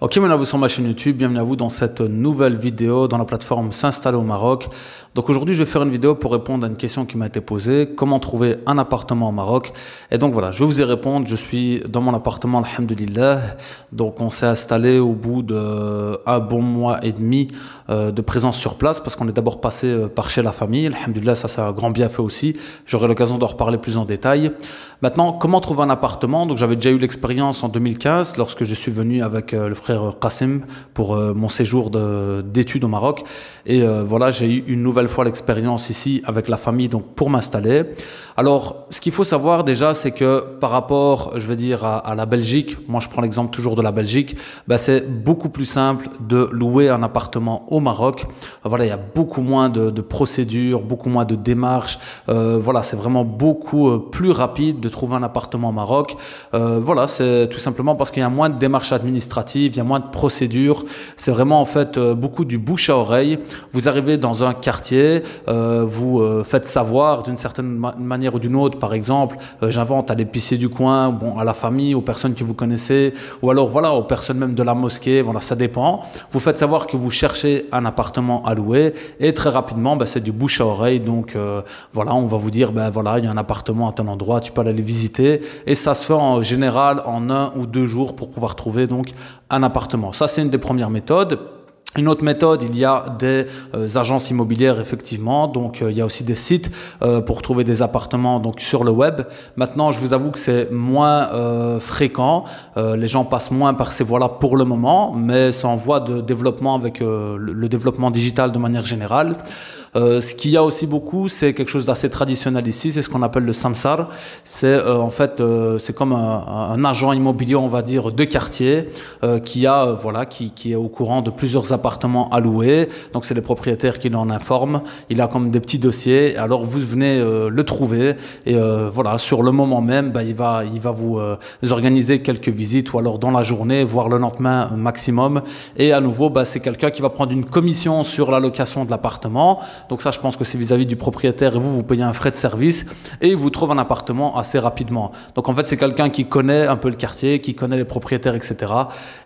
Ok, bienvenue à vous sur ma chaîne YouTube, bienvenue à vous dans cette nouvelle vidéo dans la plateforme S'installer au Maroc. Donc aujourd'hui je vais faire une vidéo pour répondre à une question qui m'a été posée, comment trouver un appartement au Maroc. Et donc voilà, je vais vous y répondre, je suis dans mon appartement, alhamdoulilah. Donc on s'est installé au bout d'un bon mois et demi de présence sur place parce qu'on est d'abord passé par chez la famille, alhamdoulilah, ça c'est un grand bienfait aussi. J'aurai l'occasion d'en reparler plus en détail. Maintenant, comment trouver un appartement? Donc j'avais déjà eu l'expérience en 2015 lorsque je suis venu avec le frère Qassim pour mon séjour d'études au Maroc. Et voilà, j'ai eu une nouvelle fois l'expérience ici avec la famille donc pour m'installer. Alors, ce qu'il faut savoir déjà, c'est que par rapport, je veux dire, à la Belgique, moi je prends l'exemple toujours de la Belgique, ben, c'est beaucoup plus simple de louer un appartement au Maroc. Voilà, il y a beaucoup moins de procédures, beaucoup moins de démarches. Voilà, c'est vraiment beaucoup plus rapide de trouver un appartement au Maroc. Voilà, c'est tout simplement parce qu'il y a moins de démarches administratives, il y a moins de procédures. C'est vraiment en fait beaucoup du bouche à oreille. Vous arrivez dans un quartier, vous faites savoir d'une certaine manière ou d'une autre, par exemple, j'invente à l'épicier du coin, bon, à la famille, aux personnes que vous connaissez, ou alors voilà, aux personnes même de la mosquée, voilà, ça dépend. Vous faites savoir que vous cherchez un appartement à louer et très rapidement, ben, c'est du bouche à oreille. Donc voilà, on va vous dire, ben voilà, il y a un appartement à tel endroit, tu peux aller le visiter. Et ça se fait en général en 1 ou 2 jours pour pouvoir trouver donc un appartement. Ça, c'est une des premières méthodes. Une autre méthode, il y a des agences immobilières effectivement, donc il y a aussi des sites pour trouver des appartements donc sur le web. Maintenant, je vous avoue que c'est moins fréquent, les gens passent moins par ces voies-là pour le moment, mais c'est en voie de développement avec le développement digital de manière générale. Ce qu'il y a aussi beaucoup, c'est quelque chose d'assez traditionnel ici, c'est ce qu'on appelle le samsar. C'est en fait, c'est comme un agent immobilier, on va dire, de quartier qui a, voilà, qui est au courant de plusieurs appartements à louer. Donc c'est les propriétaires qui l'en informent. Il a comme des petits dossiers. Alors vous venez le trouver et voilà, sur le moment même, bah, il va vous organiser quelques visites ou alors dans la journée, voire le lendemain maximum. Et à nouveau, bah, c'est quelqu'un qui va prendre une commission sur la location de l'appartement. Donc ça, je pense que c'est vis-à-vis du propriétaire et vous payez un frais de service et il vous trouve un appartement assez rapidement. Donc en fait, c'est quelqu'un qui connaît un peu le quartier, qui connaît les propriétaires, etc.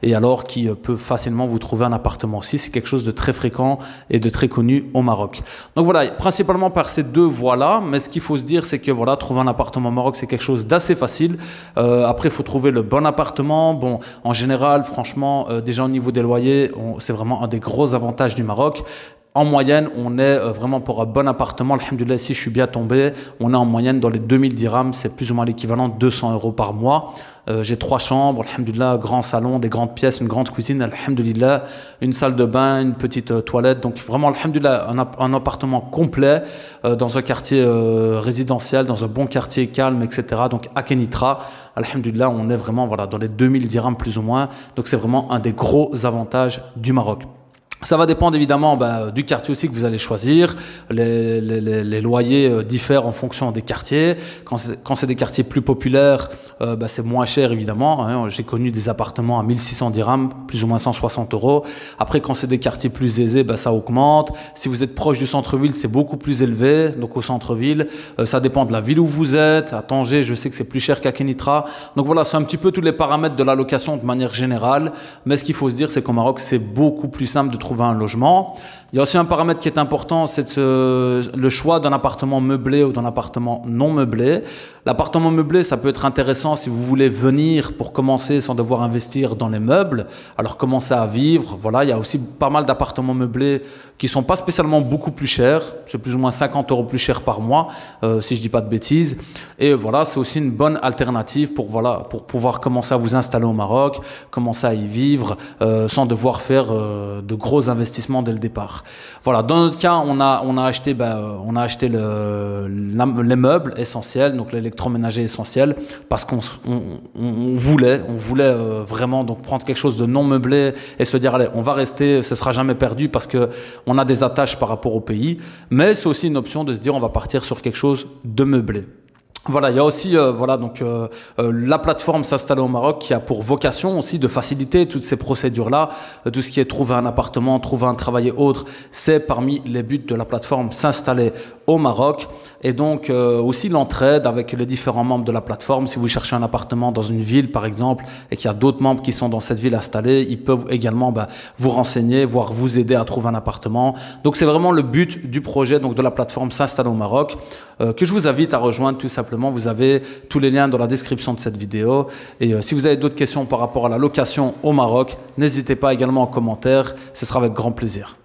Et alors qui peut facilement vous trouver un appartement aussi. C'est quelque chose de très fréquent et de très connu au Maroc. Donc voilà, principalement par ces deux voies-là. Mais ce qu'il faut se dire, c'est que voilà, trouver un appartement au Maroc, c'est quelque chose d'assez facile. Après, il faut trouver le bon appartement. Bon, en général, franchement, déjà au niveau des loyers, c'est vraiment un des gros avantages du Maroc. En moyenne, on est vraiment pour un bon appartement, alhamdoulilah, si je suis bien tombé, on est en moyenne dans les 2000 dirhams, c'est plus ou moins l'équivalent de 200 € par mois. J'ai 3 chambres, alhamdoulilah, grand salon, des grandes pièces, une grande cuisine, alhamdoulilah, une salle de bain, une petite toilette. Donc vraiment, alhamdoulilah, un appartement complet dans un quartier résidentiel, dans un bon quartier calme, etc. Donc à Kenitra, alhamdoulilah, on est vraiment voilà, dans les 2000 dirhams plus ou moins. Donc c'est vraiment un des gros avantages du Maroc. Ça va dépendre évidemment du quartier aussi que vous allez choisir. Les loyers diffèrent en fonction des quartiers. Quand c'est des quartiers plus populaires, c'est moins cher évidemment. Hein. J'ai connu des appartements à 1600 dirhams, plus ou moins 160 €. Après, quand c'est des quartiers plus aisés, ça augmente. Si vous êtes proche du centre-ville, c'est beaucoup plus élevé. Donc au centre-ville, ça dépend de la ville où vous êtes. À Tanger, je sais que c'est plus cher qu'à Kenitra. Donc voilà, c'est un petit peu tous les paramètres de la location de manière générale. Mais ce qu'il faut se dire, c'est qu'au Maroc, c'est beaucoup plus simple de trouver un logement. Il y a aussi un paramètre qui est important, c'est le choix d'un appartement meublé ou d'un appartement non meublé. L'appartement meublé, ça peut être intéressant si vous voulez venir pour commencer sans devoir investir dans les meubles. Alors commencer à vivre, voilà, il y a aussi pas mal d'appartements meublés qui sont pas spécialement beaucoup plus chers. C'est plus ou moins 50 € plus cher par mois, si je dis pas de bêtises. Et voilà, c'est aussi une bonne alternative pour pouvoir commencer à vous installer au Maroc, commencer à y vivre sans devoir faire de gros investissements dès le départ. Voilà, dans notre cas, on a acheté les meubles essentiels, donc l'électroménager essentiel, parce qu'on voulait vraiment donc prendre quelque chose de non meublé et se dire allez, on va rester, ce sera jamais perdu parce que on a des attaches par rapport au pays, mais c'est aussi une option de se dire on va partir sur quelque chose de meublé. Voilà, il y a aussi la plateforme S'installer au Maroc qui a pour vocation aussi de faciliter toutes ces procédures-là, tout ce qui est trouver un appartement, trouver un travail et autres, c'est parmi les buts de la plateforme S'installer au Maroc. Et donc aussi l'entraide avec les différents membres de la plateforme. Si vous cherchez un appartement dans une ville par exemple et qu'il y a d'autres membres qui sont dans cette ville installés, ils peuvent également vous renseigner, voire vous aider à trouver un appartement. Donc c'est vraiment le but du projet donc de la plateforme S'installer au Maroc que je vous invite à rejoindre tout simplement. Vous avez tous les liens dans la description de cette vidéo. Et si vous avez d'autres questions par rapport à la location au Maroc, n'hésitez pas également en commentaire. Ce sera avec grand plaisir.